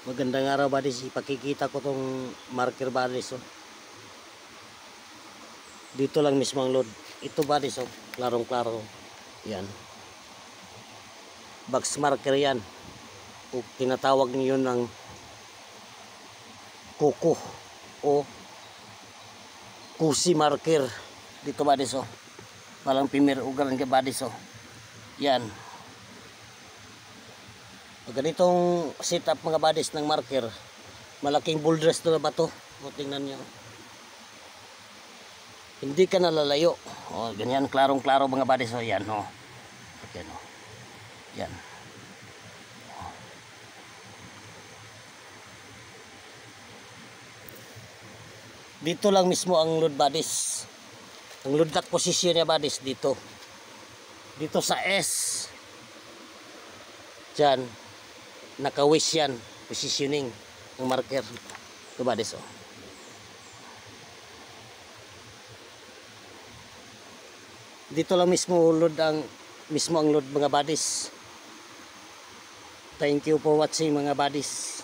Magandang araw buddies, ipakikita ko tong marker buddies oh. Dito lang mismo ang load. Ito buddies oh, klarong klaro. Yan. Box marker yan. O tinatawag niyo ng kuko o kusi marker. Dito buddies oh. Walang pimir ugaran ka buddies oh. Yan. Ganitong setup mga buddies ng marker, malaking boulders to na bato. O tingnan nyo, hindi ka nalalayo. O ganyan, klarong klaro mga buddies. O yan o, yan o, yan. Dito lang mismo ang load buddies. Ang load lock position niya buddies dito, dito sa S dyan. Naka-wish yan, positioning ng marker. Ito buddies oh. Dito lang mismo ang load mga buddies. Thank you for watching mga buddies.